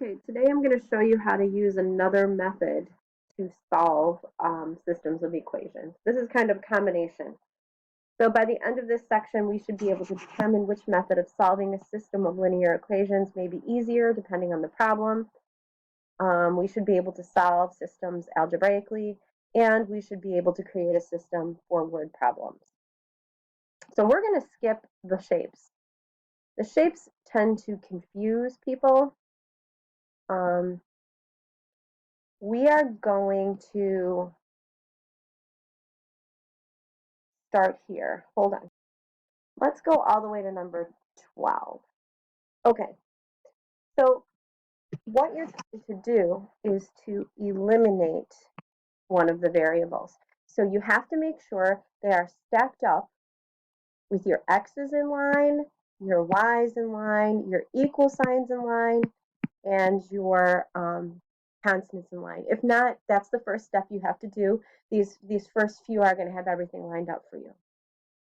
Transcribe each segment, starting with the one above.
Okay, today I'm going to show you how to use another method to solve systems of equations. This is kind of a combination. So by the end of this section, we should be able to determine which method of solving a system of linear equations may be easier depending on the problem. We should be able to solve systems algebraically, and we should be able to create a system for word problems. So we're going to skip the shapes. The shapes tend to confuse people. We are going to start here. Hold on. Let's go all the way to number 12. Okay, so what you're trying to do is to eliminate one of the variables. So you have to make sure they are stacked up with your x's in line, your y's in line, your equal signs in line, and your constants in line. If not, that's the first step you have to do. These first few are going to have everything lined up for you.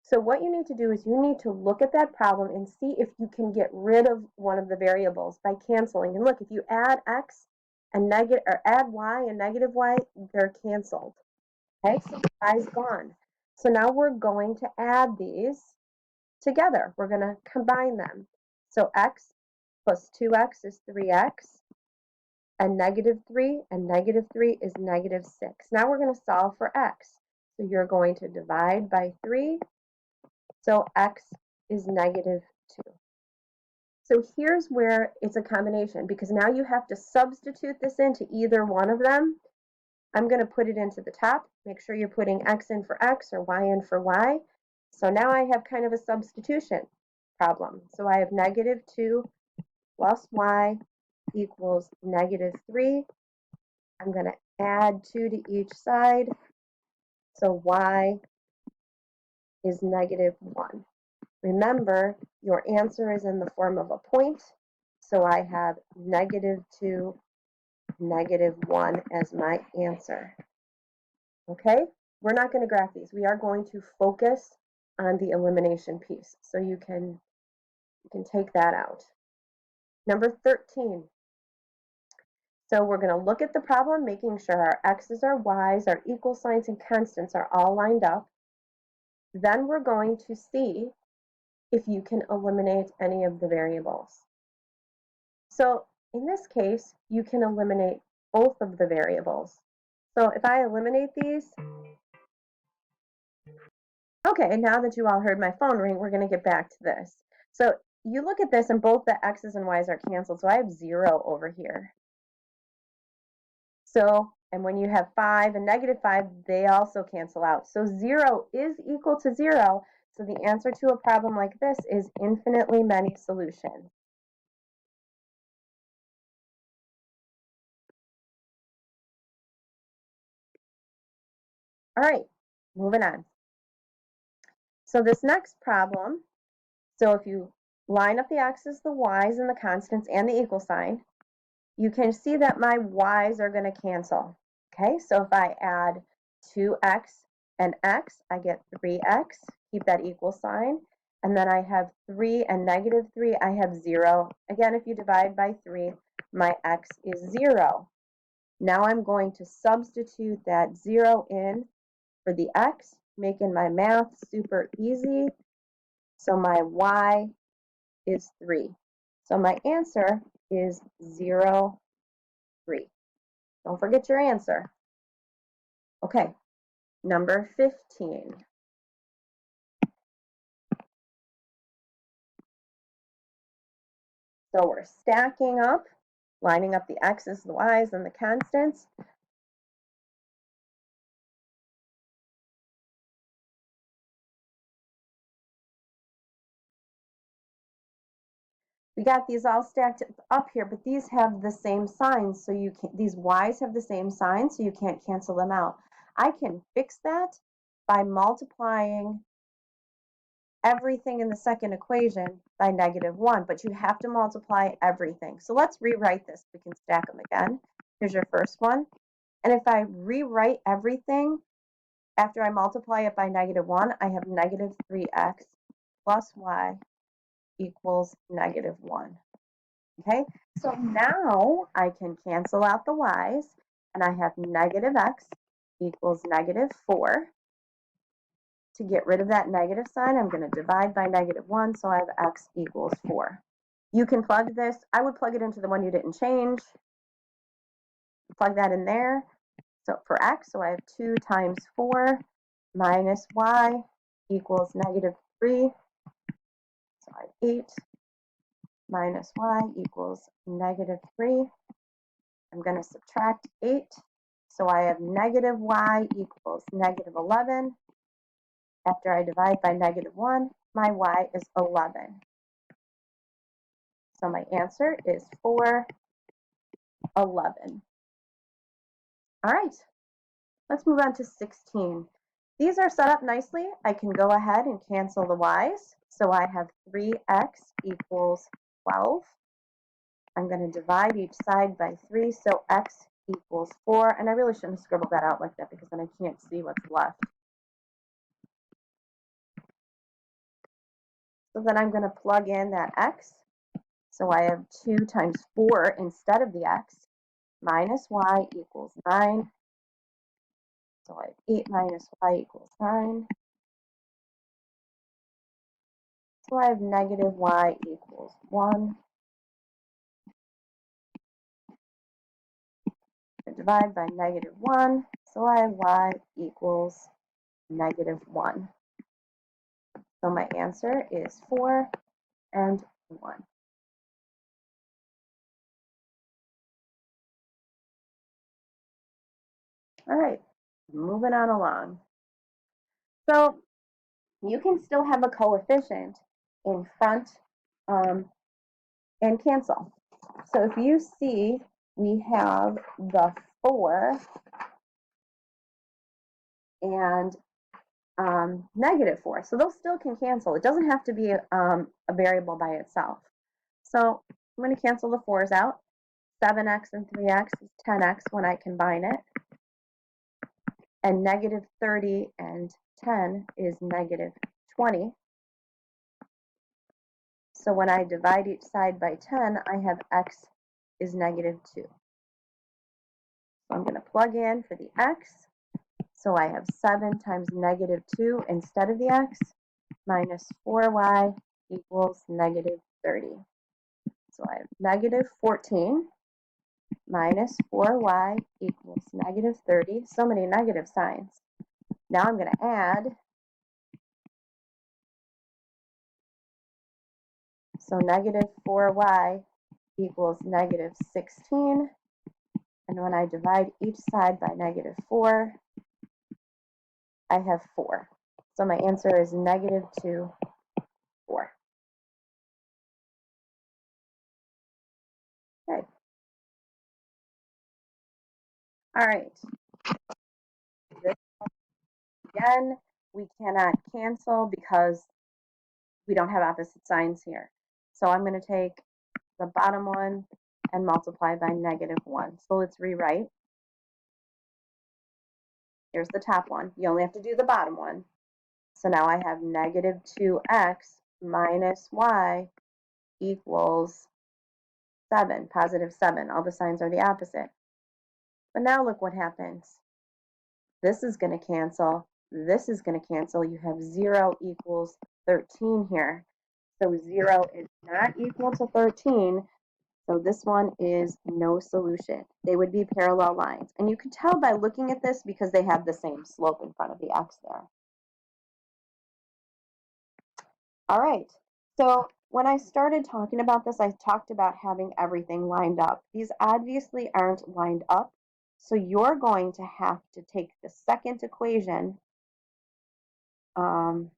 So what you need to do is you need to look at that problem and see if you can get rid of one of the variables by canceling. And look, if you add x and negative, or add y and negative y, they're canceled. Okay, so y is gone. So now we're going to add these together. We're going to combine them. So x plus 2x is 3x, and negative 3 and negative 3 is negative 6. Now we're going to solve for x. So you're going to divide by 3. So x is negative 2. So here's where it's a combination, because now you have to substitute this into either one of them. I'm going to put it into the top. Make sure you're putting x in for x or y in for y. So now I have kind of a substitution problem. So I have negative 2 plus y equals negative 3. I'm going to add 2 to each side. So y is negative 1. Remember, your answer is in the form of a point, so I have negative 2, negative 1 as my answer. Okay? We're not going to graph these. We are going to focus on the elimination piece, so you can take that out. Number 13. So we're going to look at the problem, making sure our x's, our y's, our equal signs, and constants are all lined up. Then we're going to see if you can eliminate any of the variables. So in this case, you can eliminate both of the variables. So if I eliminate these, okay, now that you all heard my phone ring, we're going to get back to this. So you look at this and both the x's and y's are canceled, so I have 0 over here. So, and when you have 5 and negative 5, they also cancel out. So 0 is equal to 0. So the answer to a problem like this is infinitely many solutions. All right, moving on. So this next problem, so if you line up the x's, the y's, and the constants, and the equal sign, you can see that my y's are going to cancel. Okay, so if I add 2x and x, I get 3x, keep that equal sign, and then I have 3 and negative 3, I have 0. Again, if you divide by 3, my x is 0. Now I'm going to substitute that 0 in for the x, making my math super easy. So my y is 3. So my answer is 0, 3. Don't forget your answer. Okay, number 15. So we're stacking up, lining up the x's, the y's, and the constants. We got these all stacked up here, but these have the same signs, so you can't, these y's have the same signs, so you can't cancel them out. I can fix that by multiplying everything in the second equation by negative 1, but you have to multiply everything. So let's rewrite this. We can stack them again. Here's your first one. And if I rewrite everything after I multiply it by negative 1, I have negative 3x plus y equals negative 1. Okay, so now I can cancel out the y's, and I have negative x equals negative 4. To get rid of that negative sign, I'm going to divide by negative 1, so I have x equals 4. You can plug this. I would plug it into the one you didn't change. Plug that in there. So for x, so I have 2 times 4 minus y equals negative 3. So I have 8 minus y equals negative 3. I'm going to subtract 8. So I have negative y equals negative 11. After I divide by negative 1, my y is 11. So my answer is 4, 11. All right, let's move on to 16. These are set up nicely. I can go ahead and cancel the y's. So I have 3x equals 12. I'm going to divide each side by 3, so x equals 4. And I really shouldn't have scribbled that out like that because then I can't see what's left. So then I'm going to plug in that x. So I have 2 times 4 instead of the x, minus y equals 9. So I have 8 minus y equals 9. So I have negative y equals 1. I divide by negative 1. So I have y equals negative 1. So my answer is 4 and 1. All right, moving on along. So you can still have a coefficient in front and cancel. So if you see, we have the 4 and negative 4. So those still can cancel. It doesn't have to be a variable by itself. So I'm going to cancel the 4's out. 7x and 3x is 10x when I combine it. And negative 30 and 10 is negative 20. So when I divide each side by 10, I have x is negative 2. So I'm going to plug in for the x. So I have 7 times negative 2 instead of the x, minus 4y equals negative 30. So I have negative 14 minus 4y equals negative 30. So many negative signs. Now I'm going to add. So negative 4y equals negative 16. And when I divide each side by negative 4, I have 4. So my answer is negative 2, 4. Okay. All right. This again, we cannot cancel because we don't have opposite signs here. So I'm going to take the bottom one and multiply by negative 1. So let's rewrite. Here's the top one. You only have to do the bottom one. So now I have negative 2x minus y equals 7, positive 7. All the signs are the opposite. But now look what happens. This is going to cancel. This is going to cancel. You have 0 equals 13 here. So 0 is not equal to 13. So this one is no solution. They would be parallel lines. And you can tell by looking at this because they have the same slope in front of the x there. All right. So when I started talking about this, I talked about having everything lined up. These obviously aren't lined up. So you're going to have to take the second equation, and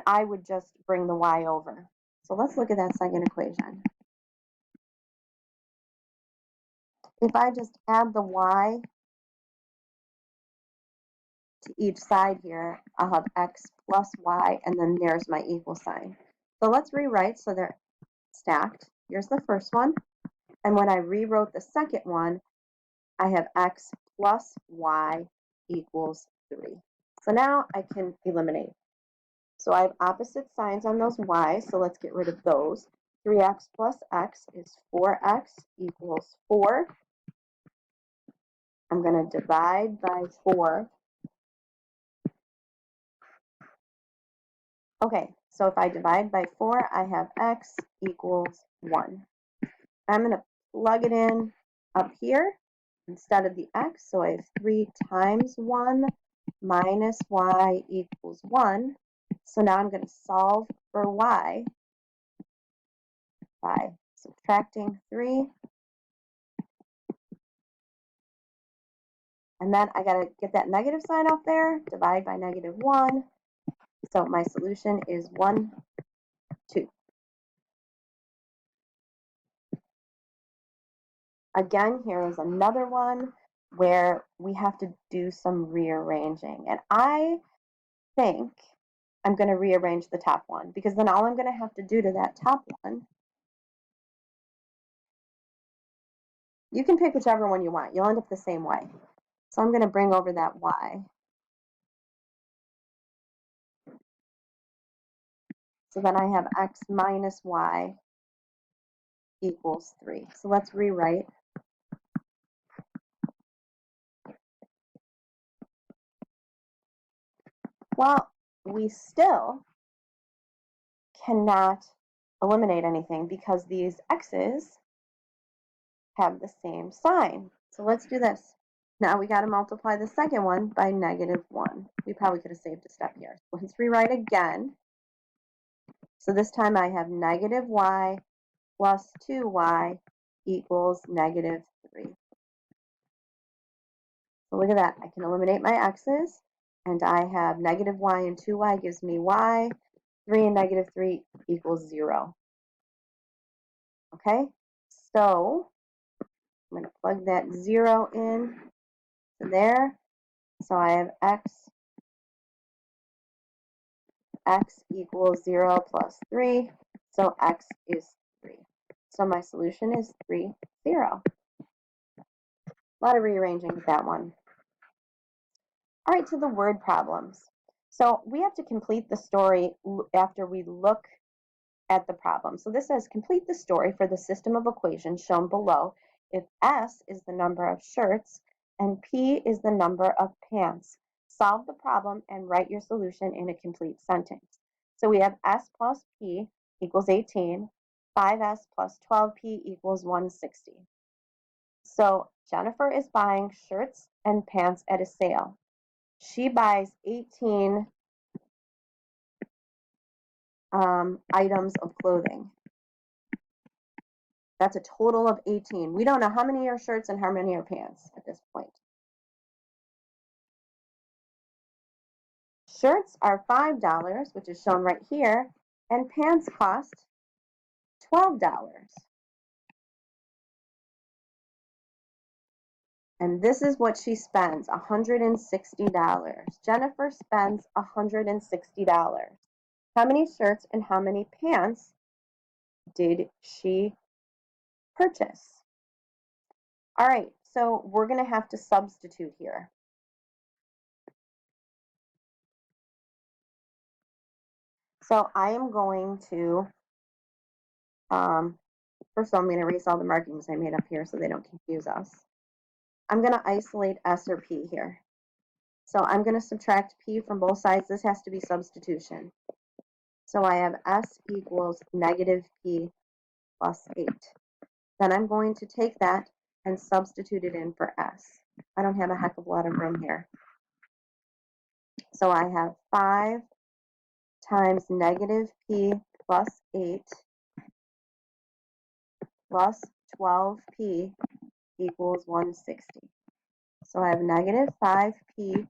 I would just bring the y over. So let's look at that second equation. If I just add the y to each side here, I'll have x plus y, and then there's my equal sign. So let's rewrite so they're stacked. Here's the first one. And when I rewrote the second one, I have x plus y equals 3. So now I can eliminate. So I have opposite signs on those y's, so let's get rid of those. 3x plus x is 4x equals 4. I'm going to divide by 4. Okay, so if I divide by 4, I have x equals 1. I'm going to plug it in up here instead of the x, so I have 3 times 1 minus y equals 1. So now I'm going to solve for y by subtracting 3. And then I got to get that negative sign off there, divide by negative 1. So my solution is 1, 2. Again, here is another one where we have to do some rearranging. And I think I'm going to rearrange the top one, because then all I'm going to have to do to that top one, you can pick whichever one you want. You'll end up the same way. So I'm going to bring over that y. So then I have x minus y equals 3. So let's rewrite. Well, we still cannot eliminate anything because these x's have the same sign. So let's do this. Now we got to multiply the second one by negative 1. We probably could have saved a step here. Let's rewrite again. So this time I have negative y plus 2y equals negative 3. So look at that. I can eliminate my x's, and I have negative y and 2y gives me y. 3 and negative 3 equals 0. Okay, so I'm going to plug that 0 in to there. So I have x equals 0 plus 3. So x is 3. So my solution is 3, 0. A lot of rearranging with that one. All right, to the word problems. So we have to complete the story after we look at the problem. So this says complete the story for the system of equations shown below if S is the number of shirts and P is the number of pants. Solve the problem and write your solution in a complete sentence. So we have S plus P equals 18, 5S plus 12P equals 160. So Jennifer is buying shirts and pants at a sale. She buys 18 items of clothing. That's a total of 18. We don't know how many are shirts and how many are pants at this point. Shirts are $5, which is shown right here, and pants cost $12. And this is what she spends, $160. Jennifer spends $160. How many shirts and how many pants did she purchase? All right, so we're going to have to substitute here. So I am going to, first of all, I'm going to erase all the markings I made up here so they don't confuse us. I'm going to isolate S or P here. So I'm going to subtract P from both sides. This has to be substitution. So I have S equals negative P plus 8. Then I'm going to take that and substitute it in for S. I don't have a heck of a lot of room here. So I have 5 times negative P plus 8 plus 12P equals 160. So I have negative 5P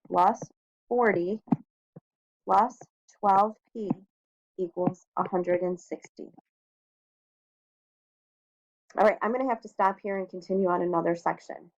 plus 40 plus 12P equals 160. All right, I'm going to have to stop here and continue on another section.